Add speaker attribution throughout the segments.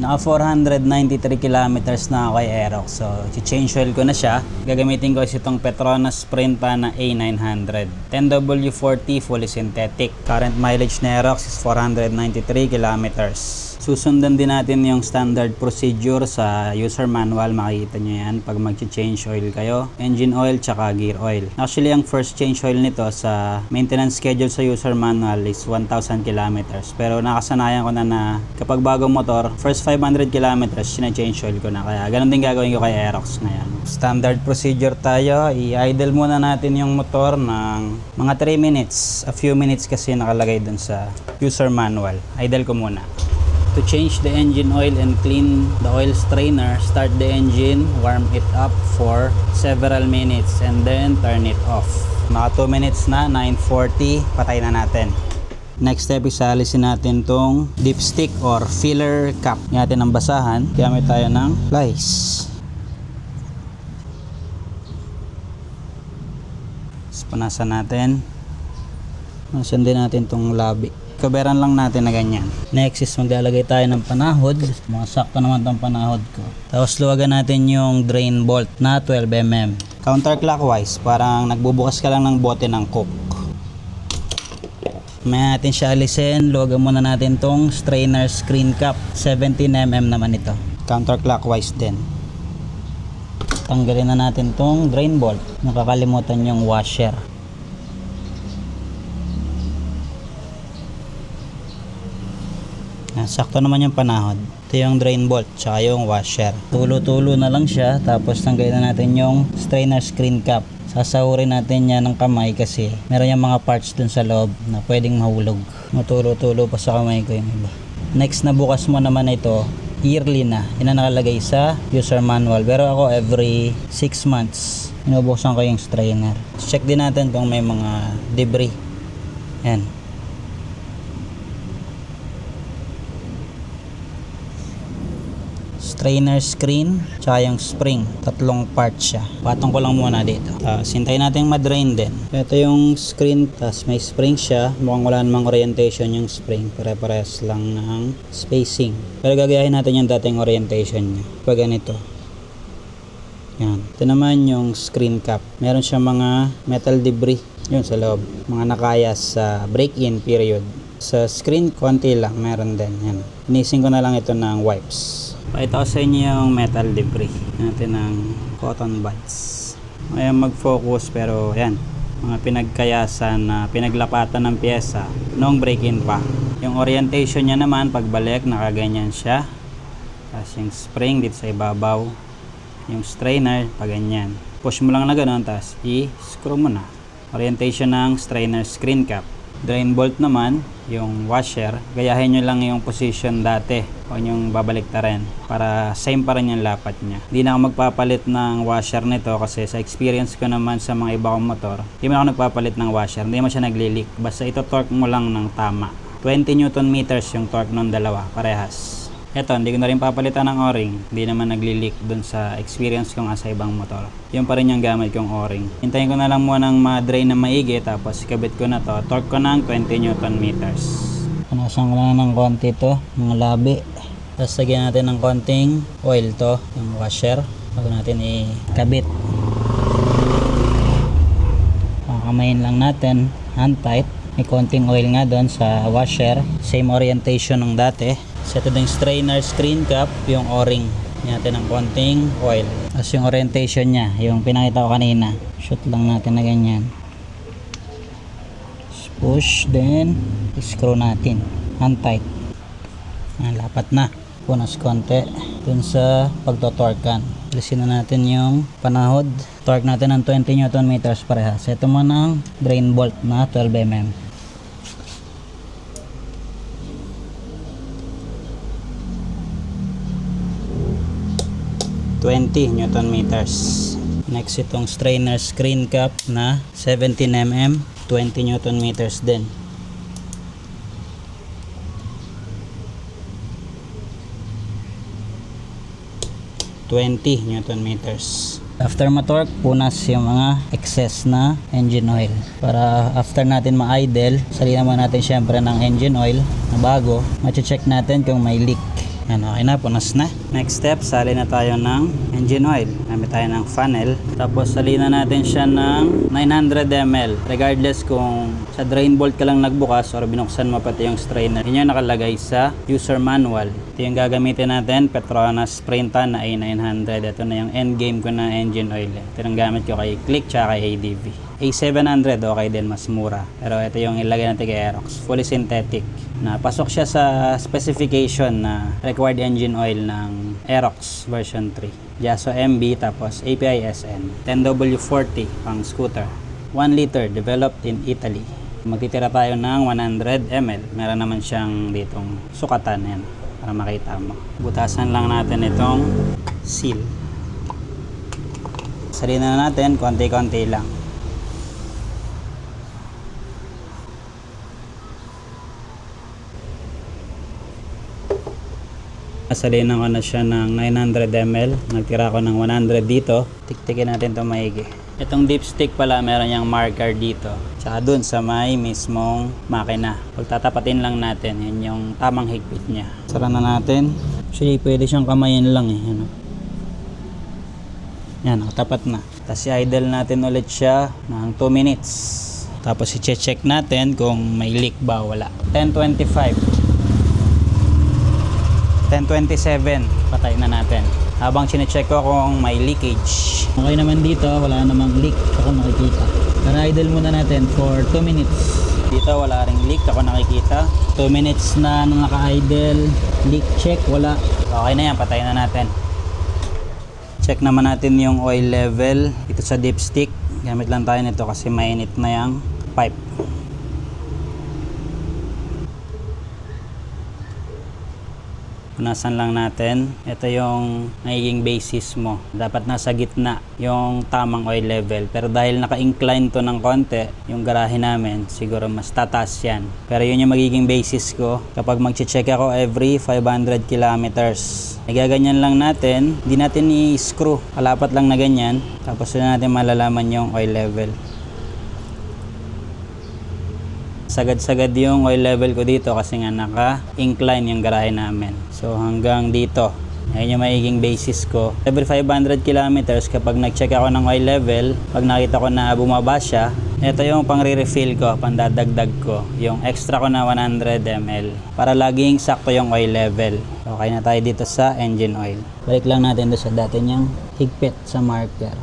Speaker 1: Naka 493 kilometers na ako kay Aerox. So, change oil ko na siya. Gagamitin ko itong Petronas Sprint Pan na A900. 10W40 fully synthetic. Current mileage na Aerox is 493 kilometers. Susundan din natin yung standard procedure sa user manual. Makikita nyo yan pag mag-change oil kayo. Engine oil tsaka gear oil. Actually, ang first change oil nito sa maintenance schedule sa user manual is 1,000 kilometers. Pero nakasanayan ko na kapag bagong motor, first 500 kilometers, sina-change oil ko na. Kaya ganun din gagawin ko kay Aerox ngayon. Standard procedure tayo. I-idle muna natin yung motor ng mga 3 minutes. A few minutes kasi nakalagay dun sa user manual. Idle ko muna. To change the engine oil and clean the oil strainer, start the engine, warm it up for several minutes and then turn it off. Mga 2 minutes na, 9:40, patay na natin. Next step is alisin natin tong dipstick or filler cap. Natin ang basahan, gamit tayo ng plies. Punasan natin. Punasan din natin tong labi. Kaberan lang natin na ganyan. Next is maglalagay tayo ng panahod. Mga sakto naman tong panahod ko. Tapos luwagan natin yung drain bolt na 12mm. Counterclockwise, parang nagbubukas ka lang ng bote ng Coke. May natin siya alisin. Luwagan muna natin tong strainer screen cap. 17mm naman ito. Counterclockwise din. Tanggalin na natin tong drain bolt. Nakakalimutan yung washer. Sakto naman yung panahod. Ito yung drain bolt tsaka yung washer. Tulo-tulo na lang siya. Tapos tanggalin na natin yung strainer screen cap. Sasahurin natin yan ng kamay kasi meron yung mga parts dun sa loob na pwedeng mahulog. Matulo-tulo pa sa kamay ko yung iba. Next na bukas mo naman ito, yearly na. Yan ang nakalagay sa user manual. Pero ako every 6 months inubuksan ko yung strainer. Check din natin kung may mga debris. Yan. Strainer screen tsaka yung spring, tatlong part siya. Patong ko lang muna dito. Hintayin natin ma-drain din. Ito yung screen, tas may spring siya. Mukhang wala namang orientation yung spring, pare-parehas lang ng spacing. Pero gagayahin natin yung dating orientation niya pag ganito. Yan. Ito naman yung screen cap. Meron siya mga metal debris yun sa loob, mga nakayas sa break-in period. Sa screen konti lang meron din. Yan. Inisin ko na lang ito ng wipes. Pakita ko sa inyo yung metal debris natin ng cotton buds. Ayan mag-focus pero yan, mga pinagkayasan na pinaglapatan ng pyesa noong break-in pa. Yung orientation niya naman pagbalik nakaganyan siya. Tapos yung spring dito sa ibabaw. Yung strainer paganyan. Push mo lang na gano'n tapos i-screw mo na. Orientation ng strainer screen cap. Drain bolt naman, yung washer, gayahin nyo lang yung position dati. Huwag yung babalik ta rin para same pa rin yung lapat niya. Hindi na ako magpapalit ng washer nito kasi sa experience ko naman sa mga iba kong motor, hindi mo ako nagpapalit ng washer, hindi mo siya nagli-leak. Basta ito torque mo lang ng tama. 20 Newton meters yung torque ng dalawa, parehas. Eto, hindi ko na rin papalitan ng o-ring. Hindi naman nagli-leak dun sa experience ko nga sa ibang motor. Yung pa rin yung gamit kong o-ring. Hintayin ko na lang muna ng ma-drain na maigi. Tapos ikabit ko na to. Torque ko ng 20 Newton meters. Punasan ko lang ng konti to, mga labi. Tapos lagyan natin ng konting oil to, yung washer. Bago natin ikabit. Pakamayin lang natin, hand tight. May konting oil nga doon sa washer. Same orientation ng dati. So ito yung strainer screen cap, yung o-ring. Natin ng konting oil. Tapos yung orientation niya, yung pinakita ko kanina. Shoot lang natin na ganyan. Push, then screw natin. Hand tight. Lapat na. Punas konti. Dun sa pagtotorkan. Alisin na natin yung panahod. Torque natin ng 20 Newton meters parehas. Ito man ang drain bolt na 12mm. 20 Newton meters. Next itong strainer screen cap na 17mm, 20 Newton meters din. Newton meters. After ma-torque, punas yung mga excess na engine oil. Para after natin ma-idle, salina mo natin syempre ng engine oil na bago. Ma-check natin kung may leak. Yan, okay na, punas na. Next step, sali na tayo ng engine oil. Gamit tayo ng funnel. Tapos salina natin siya ng 900 ml. Regardless kung sa drain bolt ka lang nagbukas or binuksan mo pati yung strainer. Yun yung nakalagay sa user manual. Ito yung gagamitin natin, Petronas Sprintan na A900. Ito na yung end game ko na engine oil. Ito yung gamit ko kay Click tsaka kay ADV. A700 okay din, mas mura. Pero ito yung ilagay natin kay Aerox. Fully synthetic. Na pasok siya sa specification na required engine oil ng Aerox version 3. Jaso MB tapos API SN. 10W40 pang scooter. 1 liter developed in Italy. Magtitira tayo ng 100 ml. Meron naman siyang ditong sukatan yan para makita mo. Butasan lang natin itong seal. Salina na natin konti-konti lang. Salinan ko na siya ng 900 ml. Nagtira ko ng 100 dito. Tiktikin natin ito maigi. Itong dipstick pala meron yung marker dito. Tsaka dun sa may mismong makina. Pagtatapatin lang natin, yun yung tamang higpit niya. Sara na natin. Actually, pwede siyang kamayin lang eh. Yan, tapat na. Tapos i-idle natin ulit siya ng 2 minutes. Tapos i-check natin kung may leak ba o wala. 10:25. 10:27, patay na natin. Habang sinecheck ko kung may leakage. Okay naman dito, wala namang leak. Ako nakikita. Na-idle muna natin for 2 minutes. Dito wala ring leak, ako nakikita. 2 minutes na naka-idle. Leak check, wala. Okay na yan, patay na natin. Check naman natin yung oil level dito sa dipstick. Gamit lang tayo nito kasi mainit na yung pipe. Punasan lang natin. Ito yung magiging basis mo. Dapat nasa gitna yung tamang oil level. Pero dahil naka-incline to ng konti, yung garahe namin, siguro mas tataas yan. Pero yun yung magiging basis ko. Kapag mag-check ako every 500 kilometers. Igaganyan lang natin. Hindi natin i-screw. Kalapat lang na ganyan. Tapos na natin malalaman yung oil level. Sagad-sagad yung oil level ko dito kasi nga naka-incline yung garahe namin. So hanggang dito. Ayun yung magiging basis ko. Every 500 kilometers kapag nag-check ako ng oil level, pag nakita ko na bumaba siya, ito yung pang-re-refill ko, pandadagdag ko. Yung extra ko na 100 ml. Para laging sakto yung oil level. Okay na tayo dito sa engine oil. Balik lang natin doon sa dati niyang higpit sa marker.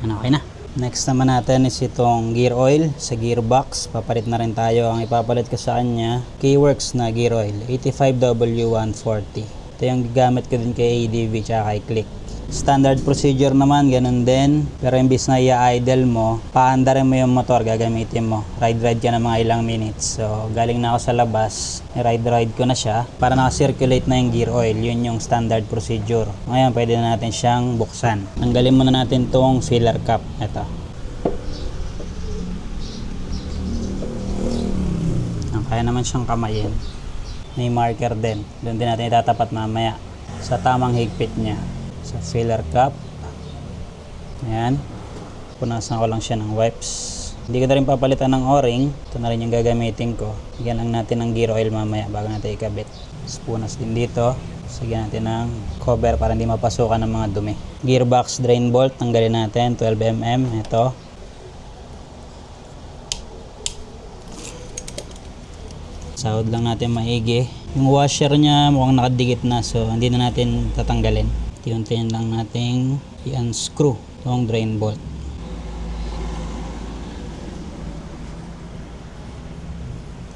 Speaker 1: Ano, okay na. Next naman natin is itong gear oil sa gearbox. Papalit na rin tayo. Ang ipapalit ko sa kanya, K-Works na gear oil, 85W140. Ito yung gamit ko din kay ADV tsaka kay Click. Standard procedure naman, ganun din. Pero imbis na i-idle mo, paandarin mo yung motor, gagamitin mo. Ride ka na mga ilang minutes. So, galing na ako sa labas. Ride ko na siya para naka-circulate na yung gear oil. Yun yung standard procedure. Ngayon, pwede na natin siyang buksan. Tanggalin muna natin tong filler cap. Ito. Kaya naman siyang kamayin. May marker din. Doon din natin itatapat mamaya sa tamang higpit niya. Sa filler cap. Ayan. Punasan ko lang siya ng wipes. Hindi ko na rin papalitan ng o-ring. Ito na rin yung gagamitin ko. Bigyan lang natin ng gear oil mamaya bago natin ikabit. Punas din dito. Sagyan natin ng cover para hindi mapasukan ng mga dumi. Gearbox drain bolt. Tanggalin natin. 12mm. Ito. Sahod lang natin maigi. Yung washer niya mukhang nakadikit na. So hindi na natin tatanggalin. Unti-untiin lang nating i-unscrew itong drain bolt.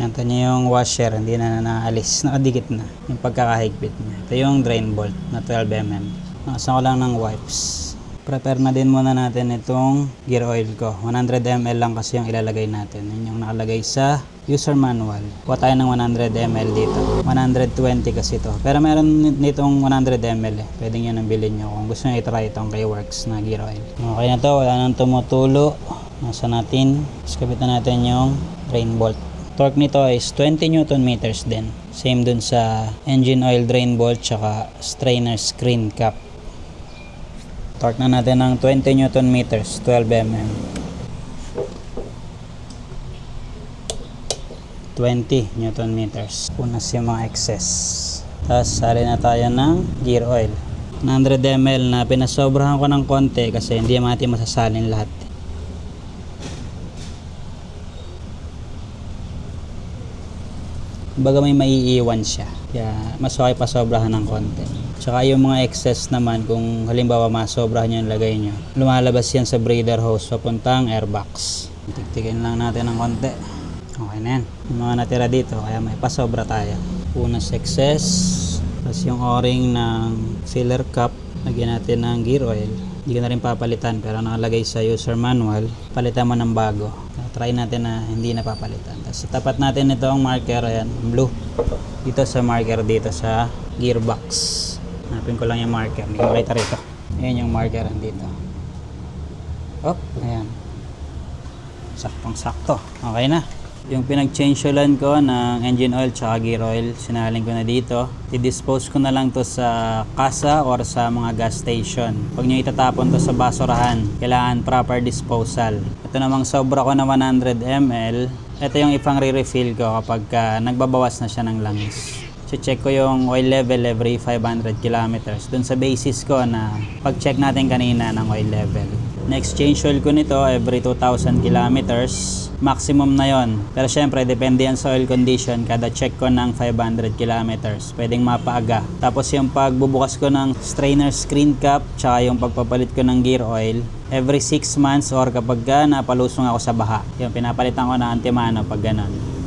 Speaker 1: Yan, ito niya yung washer, hindi na naalis, nakadikit na yung pagkakahigpit niya. Ito yung drain bolt na 12mm. Nakasan ko lang ng wipes. Prepare na din muna natin itong gear oil ko. 100 ml lang kasi yung ilalagay natin. Yun yung nakalagay sa user manual. Kuha tayo ng 100 ml dito. 120 kasi ito. Pero meron nitong 100 ml eh. Pwede nyo nang bilhin nyo kung gusto nyo i-try itong K-Works na gear oil. Okay na to. Wala nang tumutulo. Nasa natin. Tapos kapit na natin yung drain bolt. Torque nito is 20 Newton meters din. Same dun sa engine oil drain bolt tsaka strainer screen cap. Torque na natin ng 20 Newton meters, 12 mm. 20 Newton meters. Punas yung mga excess. Tapos sali na tayo ng gear oil. 100 ml na pinasobrahan ko ng konti kasi hindi natin masasalin lahat. Baga may maiiwan siya. Kaya mas okay pa sobrahan ng konti. Tsaka yung mga excess naman, kung halimbawa masobrahan nyo yung lagay nyo, lumalabas yan sa breather hose papuntang airbox. Tiktikin lang natin ng konti. Okay na yan. Yung mga natira dito, kaya may pasobra tayo. Punas excess. Tapos yung o-ring ng filler cap, lagyan natin ng gear oil. Hindi ko na rin papalitan pero nakalagay sa user manual, palitan mo ng bago. Try natin na hindi na papalitan. Tapos tapat natin ito ang marker, ayan, blue. Dito sa marker dito sa gearbox. Hanapin ko lang yung marker, hindi ko makita rito. Ayan yung marker dito. Oh, ayan. Saktong sakto. Okay na. Yung pinag-change oilan ko ng engine oil tsaka gear oil, sinaling ko na dito. I-dispose ko na lang to sa kasa or sa mga gas station. Pag nyo itatapon to sa basurahan, kailangan proper disposal. Ito namang sobra ko na 100 ml. Ito yung ipang re-refill ko kapag nagbabawas na siya ng langis. Check ko yung oil level every 500 kilometers. Dun sa basis ko na pag-check natin kanina ng oil level. Next change oil ko nito every 2,000 kilometers. Maximum na yon. Pero syempre, depende yan sa oil condition. Kada check ko ng 500 kilometers, pwedeng mapaaga. Tapos yung pagbubukas ko ng strainer screen cap, tsaka yung pagpapalit ko ng gear oil, every 6 months or kapag napalusong ako sa baha. Yung pinapalitan ko na antimano pag ganun.